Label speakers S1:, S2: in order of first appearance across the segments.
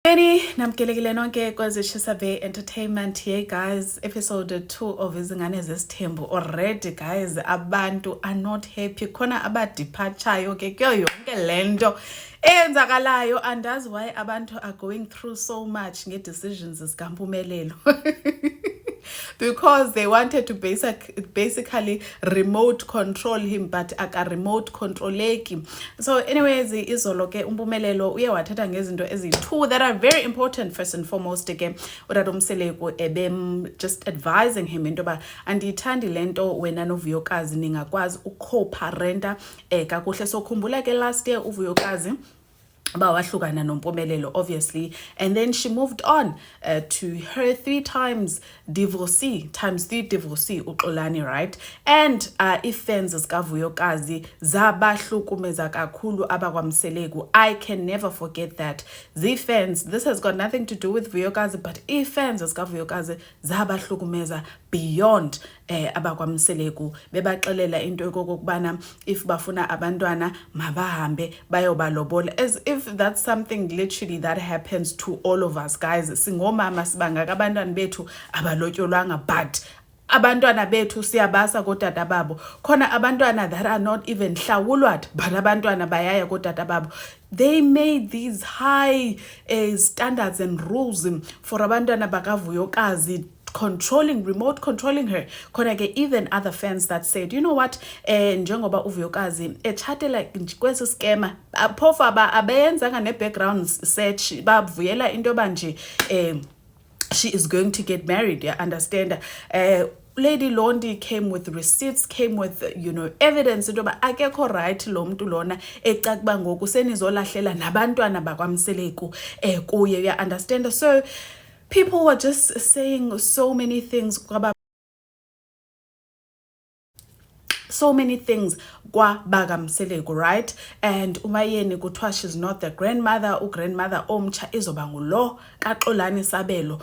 S1: Namkelekile nonke kwezishisa Bay Entertainment. Hey guys, episode 2 of Izingane Zesithembu. Already guys, abantu are not happy. Khona abadipachayo ke kuyo yonke lento eyenzakalayo. And that's why abantu are going through so much nge-decisions zikaMpumelelo. Because they wanted to basically remote control him, but aka remote controleki. So anyways, izolo ke uMpumelelo uye wathetha ngezinto ezi2 that are very important. First and foremost ke uTata uMseleko ebem just advising him into ba andiyithandi lento wena noVuyokazi ningakwazi uco-parenta kakuhle. So khumbula ke last year uVuyokazi bawahlukana noMpumelelo obviously, and then she moved on to her 3 times divorcee, ×3 divorcee uXolani, right? And ifans zikaVuyokazi zabahlukumeza kakhulu abakwaMseleko. I can never forget that. Fans, this has got nothing to do with Vuyokazi, but ifans zikaVuyokazi zabahlukumeza beyond abakwaMseleko. Bebaxelela into yokokubana if bafuna abantwana mabahambe bayobalobola, as if that's something literally that happens to all of us guys. Singomama sibangaka abantwana bethu abalotyolwanga, but abantwana bethu siyabasa kodada babo. Khona abantwana that are not even hlawulwa, but abantwana bayaya kodada babo. They made these high standards and rules for abantwana bakaVuyokazi, remote controlling her. Khona ke even other fans that said, you know what, njengoba uVuyokazi echatela kwesi scammer, phofu abeyenzanga ne-background search, bavuyela into banje she is going to get married, you understand? Lady Londi came with receipts, came with, evidence into ba akekho right lo muntu lona ecakuba ngoku senizolahlela nabantwana bakwaMseleko kuye, you understand? So people were just saying so many things kwa bakamseleko, right? And umayeni kuthiwa she's not the grandmother, grandmother omtsha izoba ngulo kaXolani Sabelo.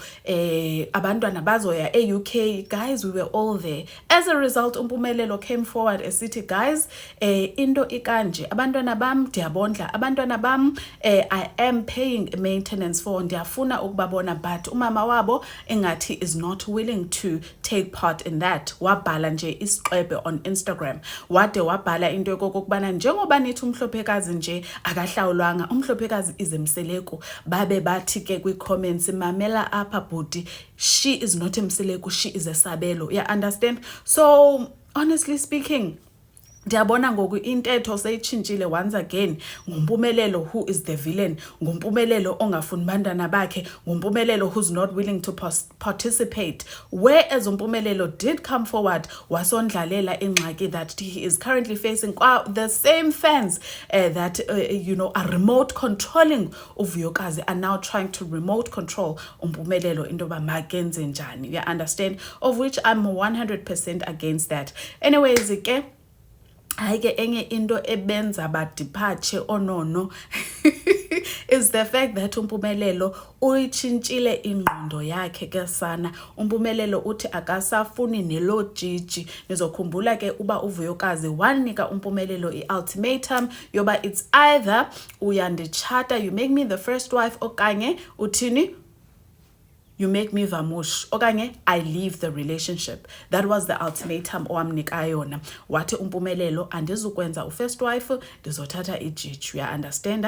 S1: Abantwana bazoya e-UK. Guys, we were all there. As a result, uMpumelelo came forward and said, guys, into ikanje, abantwana bam ndiyabondla, abantwana bam I am paying maintenance for, ndiyafuna ukubabona, but umama wabo engathi is not willing to take part in that. Wabhala nje isiqebe on Instagram. Wade wabhala into yokokubana njengoba nithi umhlophekazi nje akahlawulwanga, umhlophekazi izemseleko. Babe bathi ke kwi-comments, mamela apha bhuti, she is not Mseleko, she is a Sabelo. You understand? So honestly speaking, ndiyabona ngoku intetho seyitshintshile once again. NguMpumelelo who is the villain, nguMpumelelo ongafuni bantwana bakhe, nguMpumelelo who's not willing to participate, whereas uMpumelelo did come forward wasondlalela ingxaki that he is currently facing. The same fans that are remote controlling uVuyokazi are now trying to remote control uMpumelelo into ba makenze njani, you understand? Of which I'm 100% against that. Anyways ke Haike enye into ebenza badipache onono is the fact that uMpumelelo uyitshintshile ingqondo yakhe ke sana. uMpumelelo uthi akasafuni nelo jiji. Nizokhumbula ke uba uVuyokazi wanika uMpumelelo i-ultimatum yoba it's either uyanditshata, you make me the first wife, okanye uthini, you make me vamush, okanye I leave the relationship. That was the ultimatum owamnika yona. Wathi uMpumelelo andizukwenza first wife, ndizothatha ijiji, you understand?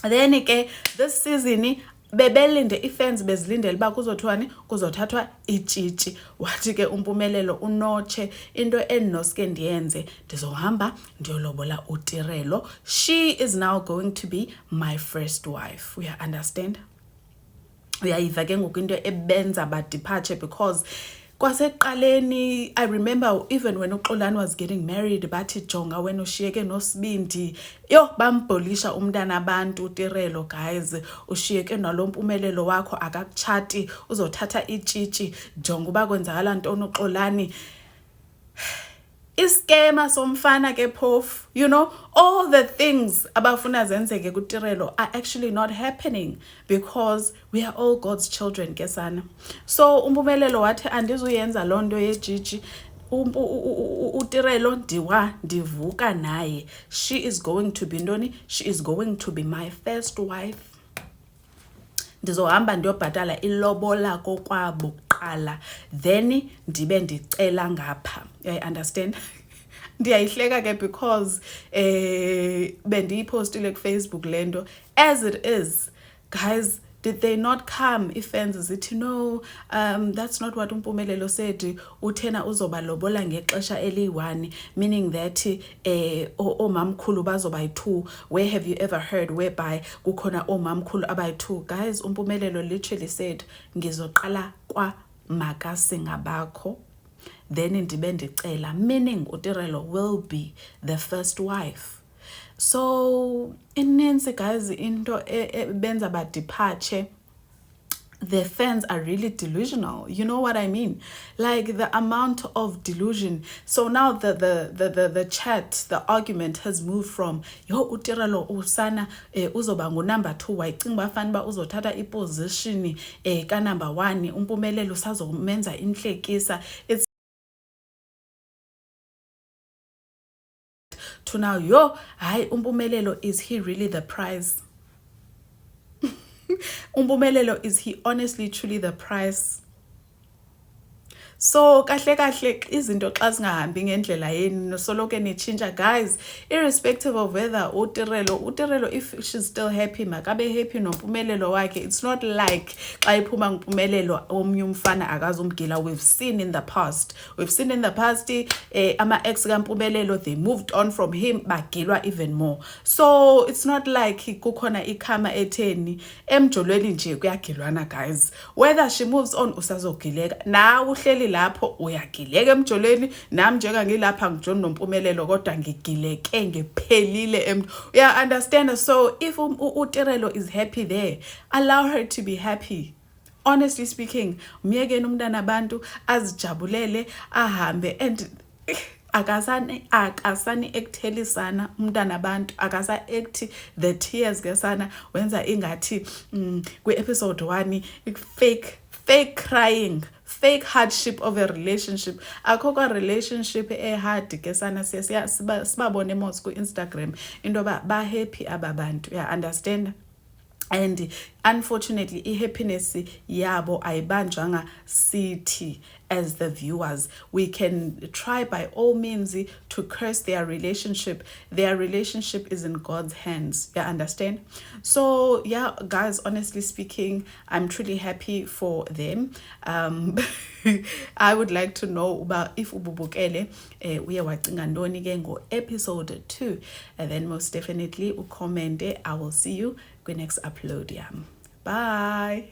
S1: Then ke this season bebelinde ifans bezilindele ba kuzothiwani, kuzothathwa ijiji. Wathi ke uMpumelelo unoche into endinoske ndiyenze, ndizohamba ndiyolobola uTirelo. She is now going to be my first wife, you understand? Uyayiva ke ngoku into ebenza badipache, because kwaseqaleni I remember even when uXolani was getting married, bathi jonga wena ushiyeke noSibindi, yo bambholisha umntana abantu uTirelo. Guys, ushiyeke nalo Mpumelelo wakho akakuchati, uzothatha itshitshi, jonga uba kwenzakala ntoni uXolani. Iskema somfana ke phofu, all the things abafuna zenzeke kuTirelo are actually not happening, because we are all God's children ke sana. So uMpumelelo wathi andizuyenza loo nto yejiji, uTirelo ndivuka naye. She is going to be ntoni, she is going to be my first wife. ndizohamba ndiyobhatala ilobola kokwabo kuqala then ndibe ndicela ngapha. You understand? Ndiyayihleka ke because bendiyipostile kuFacebook lento. As it is, guys, did they not come ifans zithi no, that's not what uMpumelelo said, uthena uzoba lobola ngexesha eli1, meaning that omamkhulu bazoba yi2. Where have you ever heard whereby kukhona omamkhulu abayi2? Guys, uMpumelelo literally said ngizoqala kwa makasingabakho then ndibe ndicela, meaning uTirelo will be the first wife. So inensi guys into benza badiphathe. The fans are really delusional. You know what I mean? Like the amount of delusion. So now the chat, the argument has moved from yo uTirelo usana uzoba number 2, wayicinga bafana ba uzothatha iposition ka number 1, uMpumelelo usazomenza inhlekisa. It's to now, yo, hi, uMpumelelo, is he really the prize? uMpumelelo, is he honestly, truly the prize? So kahle izinto xa zingahambi ngendlela yenu soloke nitshintsha, guys, irrespective of whether uTirelo if she's still happy makabe happy noMpumelelo wakhe. It's not like xa iphuma nguMpumelelo omnye umfana akazumgila. We've seen in the past ama ex kaMpumelelo, they moved on from him bagilwa even more. So it's not like kukhona ikhama etheni emjolweni nje kuyagilwana, guys. Whether she moves on usazogileka, na uhleli lapho uyagileka emjolweni, nami njenga ngilapha ngijona noMpumelelo kodwa ngigileke ngephelile yeah, understand? So if uTirelo is happy there, allow her to be happy. Honestly speaking, myekeni umntana abantu azijabulele ahambe, and akasani ekthelisana umntana abantu, akasa act the tears gesana wenza ingathi kwi episode 1 fake crying, fake hardship of a relationship. Akho relationship hard ke sana sibabone mos ku Instagram into ba happy ababantu. Yeah, understand? And unfortunately happiness yabo ayibanjwanga sithi as the viewers. We can try by all means to curse their relationship. Their relationship is in God's hands. You understand? So yeah, guys, honestly speaking, I'm truly happy for them. I would like to know about if ububukele uye wacinga ntoni ke ngo episode 2, and then most definitely ucommente. I will see you next upload. Yeah, bye.